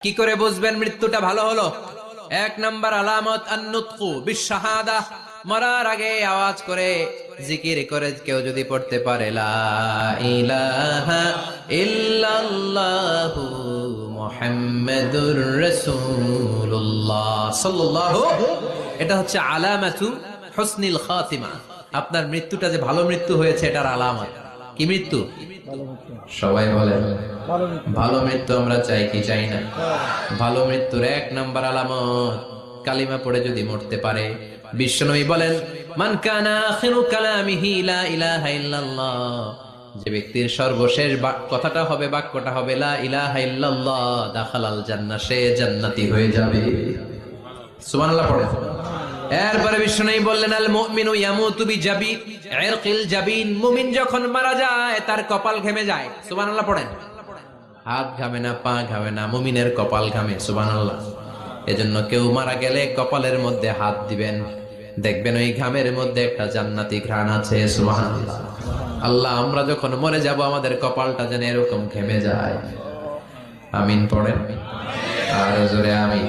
কি করে বুঝবেন মৃত্যুটা ভালো হলো? এক নাম্বার আলামত আন-নুতকু বিশ-শাহাদাহ, মরার আগে আওয়াজ করে জিকির করে কেউ যদি পড়তে পারে লা ইলাহা ইল্লাল্লাহু মুহাম্মাদুর রাসূলুল্লাহ সাল্লাল্লাহু, এটা হচ্ছে আলামাতু হুসনিল খাতিমা। আপনার মৃত্যুটা যে ভালো মৃত্যু হয়েছে এটার আলামত। কি মৃত্যু? সবাই বলেন ভালো মৃত্যু আমরা চাই কি চাই না? ভালো মৃত্যুর এক নাম্বার আলামত কালিমা পড়ে যদি মরতে পারে। বিশ্বনবী বলেন মান কানা আখিরু কালামিহি লা ইলাহা ইল্লাল্লাহ, যে ব্যক্তির সর্বশেষ কথাটা হবে, বাক্যটা হবে লা ইলাহা ইল্লাল্লাহ, দাখালাল জান্নাহ, সে জান্নাতি হয়ে যাবে। সুবহানাল্লাহ পড়েন। এরপরে বিশ্বনবী বললেন আল মুমিনু ইয়ামুতু বিজাবি ইরকিল জাবিন, মুমিন যখন মারা যায় তার কপাল ঘেমে যায়। সুবহানাল্লাহ পড়েন। হাত ঘামে না, পা ঘামে না, মুমিনের কপাল ঘামে। সুবহানাল্লাহ। এজন্য কেউ মারা গেলে কপালের মধ্যে হাত দিবেন, দেখবেন ওই ঘামের মধ্যে একটা জান্নাতি ঘ্রাণ আছে। সুবহানাল্লাহ। আল্লাহ, আমরা যখন মরে যাব আমাদের কপালটা যেন এরকম ঘেমে যায়। আমিন পড়েন আর জোরে আমিন।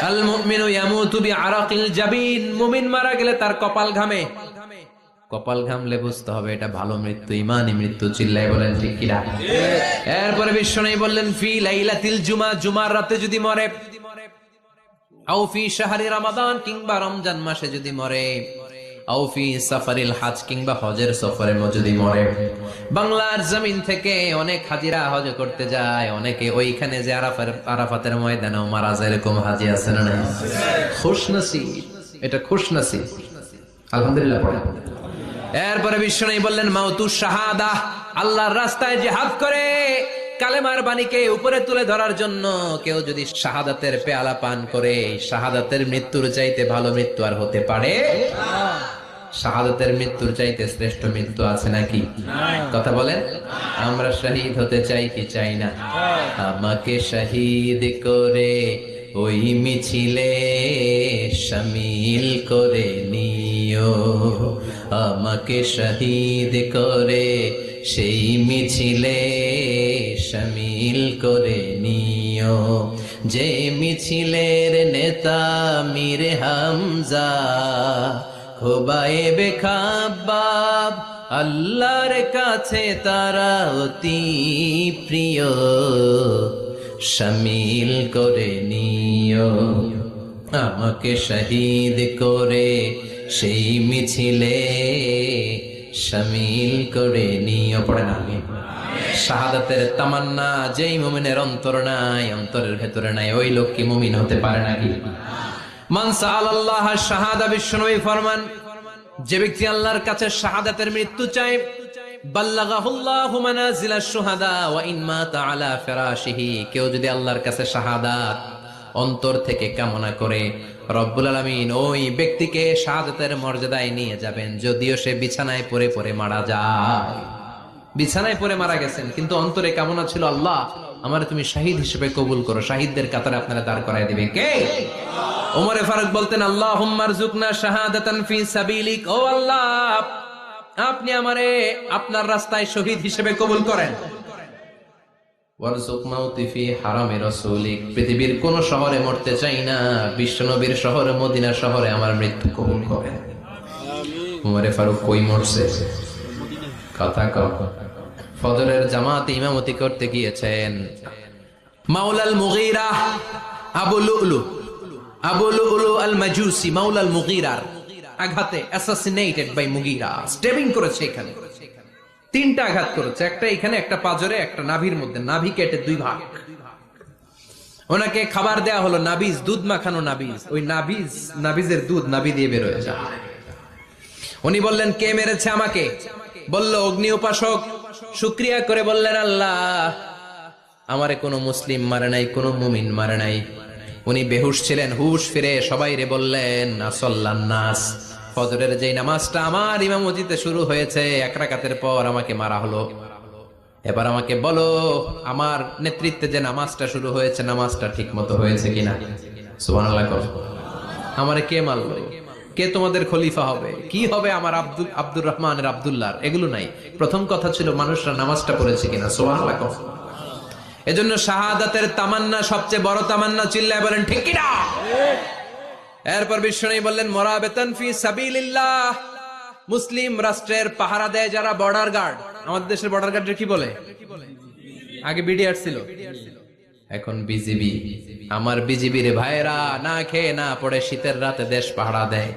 আল মুমিনু ইয়ামুতু বিআরাকিল জাবিন, মুমিন মারা গেলে তার কপাল ঘামে। কপাল ঘামলে বুঝতে হবে এটা ভালো মৃত্যু, ঈমানি মৃত্যু। চিল্লায় বলেন ঠিক কিনা? এরপরে বিশ্বনবী বললেন ফি লাইলাতিল জুমা, জুমার রাতে যদি মরে, আও ফি শাহরি রমাদান, কিংবা রমজান মাসে যদি মরে, আও ফি সাফারিল হজ, কিংবা হজের সফরে যদি মরে। বাংলার জমিন থেকে অনেক হাজিরা হজ করতে যায়, অনেকে ওইখানে যে আরাফাতের ময়দানেও মারা যায়, এরকম হাজি আছে না নাই? খুশনসিব, এটা খুশনসিব। আলহামদুলিল্লাহ পড়েন। এরপরে বিশ্বনবী বললেন মাউতুশ শাহাদাহ, আল্লাহর রাস্তায় জিহাদ করে কালেমার বাণীকে উপরে তুলে ধরার জন্য কেউ যদি শাহাদাতের পেয়ালা পান করে, শাহাদাতের মৃত্যুর চাইতে ভালো মৃত্যু আর হতে পারে? শাহাদাতের মৃত্যুর চাইতে শ্রেষ্ঠ মৃত্যু আছে নাকি? কথা বলেন। আমরা শহীদ হতে চাই কি চাই না? আমাকে শহীদ করে ওই মিছিলে শামিল করে নিও, আমাকে শহীদ করে সেই মিছিলে শামিল করে নিও, যে মিছিলের নেতা মীর হামজা, খোবায়েবে খাব্বাব, আল্লাহর কাছে তারা অতি প্রিয়, শামিল করে নিও, আমাকে শহীদ করে সেই মিছিলে শামিল করে নিও। পড়েন আমিন। শাহাদাতের তামান্না যেই মুমিনের অন্তর নাই, অন্তরের ভেতরে নাই, ওই লোক কি মুমিন হতে পারে নাকি? মান সাআলাল্লাহ শাহাদা, বিশ্বনবী ফরমান যে ব্যক্তি আল্লাহর কাছে শাহাদাতের মৃত্যু চায়, বাল্লাগাহুল্লাহু মানাজিলাশ শুহাদা ওয়া ইন মাতা আলা ফিরাশিহি, কেউ যদি আল্লাহর কাছে শাহাদাত অন্তর থেকে কামনা করে, রব্বুল আলামিন ওই ব্যক্তিকে শাহাদাতের মর্যাদায় নিয়ে যাবেন, যদিও সে বিছানায় পড়ে পড়ে মারা যায়। বিছানায় পড়ে মারা গেছেন, কিন্তু অন্তরে কামনা ছিল আল্লাহ আমারে তুমি শহীদ হিসেবে কবুল করো, শহীদদের কাতারে আপনারা দাঁড় করায় দিবেন। কে? ওমরে ফারুক বলতেন আল্লাহুম্মা আরযুকনা শাহাদাতান ফি সাবিলিক, ও আল্লাহ আপনি আমারে আপনার রাস্তায় শহীদ হিসেবে কবুল করেন। ওয়ারযুক মাউতি ফি হারামি রাসূলিক, পৃথিবীর কোন শহরে মরতে চাই না, বিশ্বনবীর শহরে মদিনা শহরে আমার মৃত্যু কবুল করেন। ওমরে ফারুক কই মরছে? কথা কও। ফজরের জামাতে ইমামতি করতে গিয়েছেন মাওলাল মুগীরা আবু লুলু আল মাজুসি, মাওলাল মুগীরার আঘাতে অ্যাসাসিনেটেড বাই মুগীরা, স্টেবিং করেছে এখানে, তিনটা আঘাত করেছে, একটা এখানে, একটা পাজরে, একটা নাভির মধ্যে, নাভি কেটে দুই ভাগ। ওনাকে খাবার দেয়া হলো নাবিজ, দুধ মাখানো নাবিজ, ওই নাবিজের দুধ নাভি দিয়ে বের হয়ে যায়। উনি বললেন কে মেরেছে আমাকে? বলল অগ্নি উপাসক। শুকরিয়া করে বললেন আল্লাহ আমারে কোনো মুসলিম মারে নাই, কোনো মুমিন মারে নাই। উনি বেহুশ ছিলেন, হুশ ফিরে সবাই রে বললেন আসল্লান নাস, ফজরের যেই নামাজটা আমার ইমামতিতে শুরু হয়েছে, এক রাকাতের পর আমাকে মারা হলো, এবার আমাকে বলো আমার নেতৃত্বে যে নামাজটা শুরু হয়েছে নামাজটা ঠিক মতো হয়েছে কিনা? সুবহানাল্লাহ। আমারে কে মারলো? কে তোমাদের খলিফা হবে? কি হবে আমার আব্দুর রহমানের আব্দুল্লাহর? এগুলো নাই, প্রথম কথা ছিল মানুষরা নামাজটা পড়েছে কিনা। সুবহানাল্লাহ। এজন্য শাহাদাতের তামান্না সবচেয়ে বড় তামান্না, চিল্লায় বলেন ঠিক কি না? এরপর বিশ্বনবী বললেন মুরাবিতান ফি সাবিলিল্লাহ, মুসলিম রাষ্ট্রের পাহারা দেয় যারা বর্ডার গার্ড। আমাদের দেশের বর্ডার গার্ডের কি বলে? আগে বিডিআর ছিল, এখন বিজিবি। আমার বিজিবির ভাইয়েরা না খেয়ে না পড়ে শীতের রাতে দেশ পাহারা দেয়।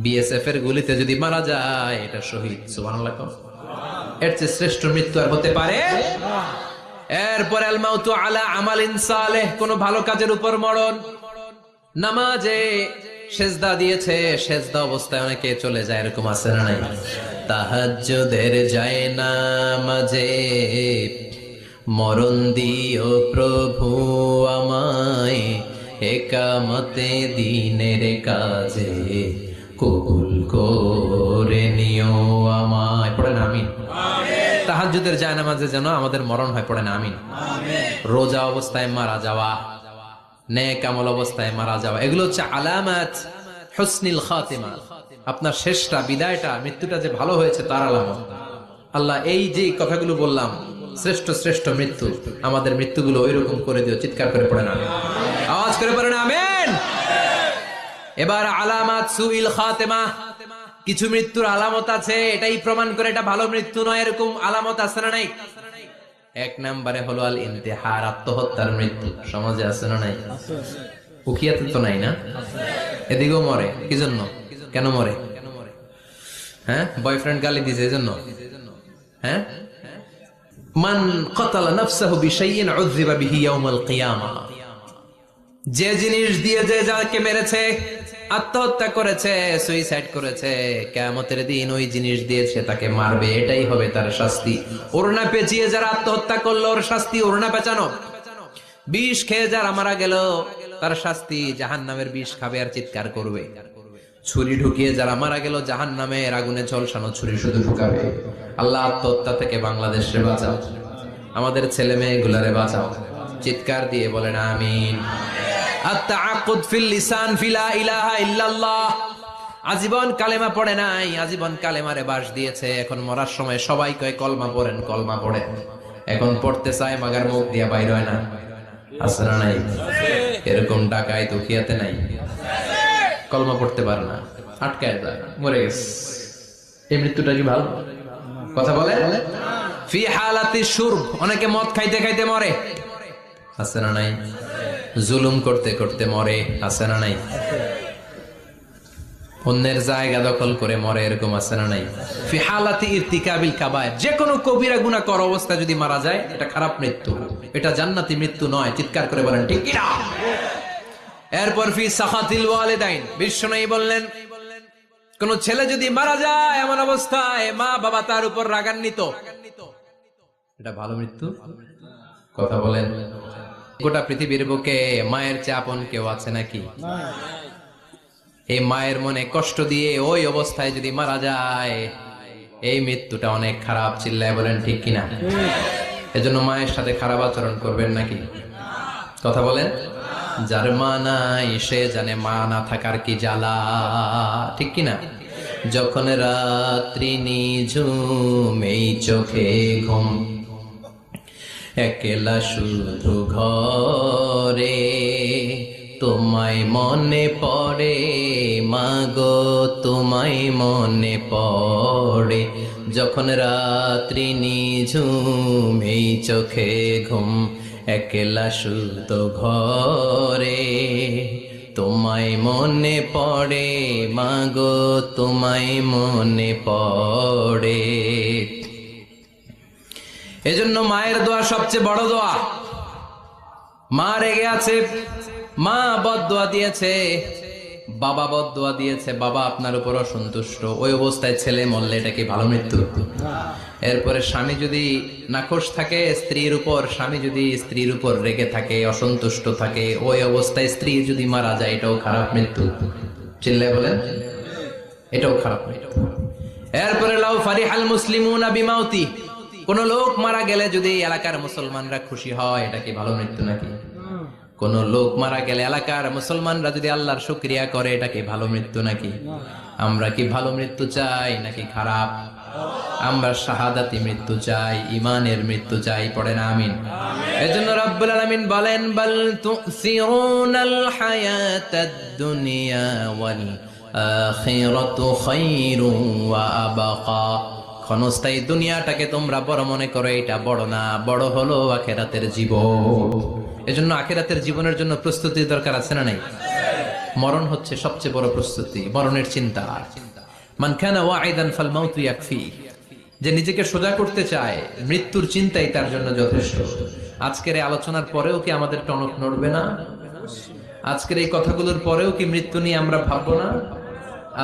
বিএসএফ এর গুলিতে যদি মারা যায় এটা শহীদ। সুবহানাল্লাহ। এর চেয়ে শ্রেষ্ঠ মৃত্যু আর হতে পারে? এরপর আল মাউতু আলা আমালিন সালেহ, কোন ভালো কাজের উপর মরণ। নামাজে সেজদা দিয়েছে, সেজদা অবস্থায় অনেকে চলে যায়, এরকম আছে না নাই? তাহাজ্জুদের যায় নামাজে মরণ দিও প্রভু আমায়, একামতে দিনের কাজে কবুল করে নিও আমায়। পড়েন আমিন। তাহাজ্জুদের যায় নামাজে যেন আমাদের মরণ হয়, পড়েন আমিন। রোজা অবস্থায় মারা যাওয়া, নেক আমল অবস্থায় মারা যাওয়া, এগুলো হচ্ছে আলামাত হুসনিল খাতিমা। আপনার শেষটা, বিদায়টা, মৃত্যুটা যে ভালো হয়েছে তার আলামত। আল্লাহ এই যে কথাগুলো বললাম, শ্রেষ্ঠ শ্রেষ্ঠ মৃত্যু, আমাদের মৃত্যুগুলো ওইরকম করে দিও। চিৎকার করে পড়েন আমিন, আওয়াজ করে পড়েন আমিন। এবার আলামাত সুইল খাতিমা, কিছু মৃত্যুর আলামত আছে, এটাই প্রমাণ করে এটা ভালো মৃত্যু নয়, এরকম আলামত আছে না নাই? এক নম্বরে হলো আল ইন্তেহার, আত্মহত্যার মৃত্যু। সমাজে আছে না নাই? উখিয়াতে তো নাই না? এদিকেও মরে, কি জন্য? কেন মরে? হ্যাঁ, বয়ফ্রেন্ড গালি দিয়েছে এজন্য? হ্যাঁ, মান ক্বাতালা নাফসাহু বিশাইইন উযযিবা বিহি ইয়াউমাল কিয়ামাহ, যে জিনিস দিয়ে যে যাকে মেরেছে, আত্মহত্যা করেছে, সুইসাইড করেছে, কিয়ামতের দিন ওই জিনিস দিয়ে সে তাকে মারবে, এটাই হবে তার শাস্তি। ওড়না পেঁচিয়ে যারা আত্মহত্যা করলো ওর শাস্তি ওড়না পেঁচানো। বিষ খেয়ে যারা মারা গেল তার শাস্তি জাহান্নামের বিষ খাবে আর চিৎকার করবে। ছুরি ঢুকিয়ে যারা মারা গেল জাহান্নামের আগুনে ঝলসানো ছুরি শুধু ঢুকাবে। আল্লাহ আত্মহত্যা থেকে বাংলাদেশে বাঁচাও, আমাদের ছেলে মেয়েগুলারে বাঁচাও। চিৎকার দিয়ে বলেন আমিন। আত-তাআক্কুদ ফিল লিসান ফি লা ইলাহা ইল্লাল্লাহ, আজীবন কালেমা পড়ে নাই, আজীবন কালেমারে বাস দিয়েছে, এখন মরার সময় সবাই কয় কলমা পড়েন, কলমা পড়েন। এখন পড়তে চায় মাগার মুখ দিয়া বাইর হয় না, আছে না নাই? এরকম ডাকায় তো খিয়াতে নাই, কলমা পড়তে পারে না, আটকায় যায়, মরে গেছে। এই মৃত্যুটা কি ভালো? কথা বলে। ফি হালাতি শুরব, অনেকে মদ খাইতে খাইতে মরে, আছে না নাই? জুলুম করতে করতে মরে, আছে না নাই? অন্যের জায়গা দখল করে মরে, এরকম আছে না নাই? ফি হালাতি ইরতিকাবিল কাবায়ের, যে কোনো কবিরা গুনাহ করা অবস্থায় যদি মারা যায় এটা খারাপ মৃত্যু, এটা জান্নাতি মৃত্যু নয়। চিৎকার করে বলেন ঠিক কি না? এরপর ফি সাখাতিল ওয়ালিদাইন, বিশ্বনবী বললেন কোন ছেলে যদি মারা যায় এমন অবস্থায় মা বাবা তার উপর রাগান্বিত, এটা ভালো মৃত্যু? কথা বলেন। গোটা পৃথিবীর বুকে মায়ের চেয়ে আপন কেউ আছে নাকি? এই মায়ের মনে কষ্ট দিয়ে ওই অবস্থায় যদি মারা যায়, এই মৃত্যুটা অনেক খারাপ। চিল্লায় বলেন ঠিক কিনা? এজন্য মায়ের সাথে খারাপ আচরণ করবেন নাকি? কথা বলেন। যার মা নাই সে জানে মা না থাকার কি জ্বালা, ঠিক কিনা? যখন রাত্রি নিঝুম এই চোখে ঘুম, একলা শুধু ঘরে তোমায় মনে পড়ে মাগো, তোমায় মনে পড়ে। যখন রাত্রি নিঝুম এই চোখে ঘুম, একলা শুধু ঘরে তোমায় মনে পড়ে মাগো, তোমায় মনে পড়ে। এজন্য মায়ের দোয়া সবচেয়ে বড় দোয়া। মা রেগে আছে, মা বদদোয়া দিয়েছে, বাবা বদদোয়া দিয়েছে, বাবা আপনার উপর অসন্তুষ্ট, ওই অবস্থায় ছেলে মরলে এটা কি ভালো মৃত্যু? এরপরে স্বামী যদি নাখোশ থাকে স্ত্রীর উপর, স্বামী যদি স্ত্রীর উপর রেগে থাকে, অসন্তুষ্ট থাকে, ওই অবস্থায় স্ত্রী যদি মারা যায় এটাও খারাপ মৃত্যু। চিল্লায় বলেন এটাও খারাপ মৃত্যু। এরপরে লাউ ফারিহাল মুসলিমুনা বিমাউতি, কোন লোক মারা গেলে যদি এলাকার মুসলমানরা খুশি হয়, এটা কি ভালো মৃত্যু নাকি? কোন লোক মারা গেলে এলাকার মুসলমানরা যদি আল্লাহর শুকরিয়া করে, এটা কি ভালো মৃত্যু নাকি? আমরা কি ভালো মৃত্যু চাই নাকি খারাপ? আমরা শাহাদাতি মৃত্যু চাই, ইমানের মৃত্যু চাই, পড়েন আমিন। এজন্য রাব্বুল আলামিন বলেন, বাল তুসিরুনাল হায়াতাদ দুনিয়া ওয়াল আখিরাতু খায়রুন ওয়া আবকা। ক্ষণস্থায়ী দুনিয়াটাকে তোমরা বড় মনে করো, এটা বড় না, বড় হলো আখিরাতের জীবন। এজন্য আখিরাতের জীবনের জন্য প্রস্তুতি দরকার, আছে না নাই? মরণ হচ্ছে সবচেয়ে বড় প্রস্তুতি, মরণের চিন্তা। মান কানা ওয়াইদান ফাল মাউতু ইয়াকফি, যে নিজেকে সোজা করতে চায় মৃত্যুর চিন্তাই তার জন্য যথেষ্ট। আজকের এই আলোচনার পরেও কি আমাদের টনক নড়বে না? আজকের এই কথাগুলোর পরেও কি মৃত্যু নিয়ে আমরা ভাববো না?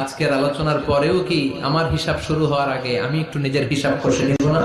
আজকের আলোচনার পরেও কি আমার হিসাব শুরু হওয়ার আগে আমি একটু নিজের হিসাব কষে নিব না?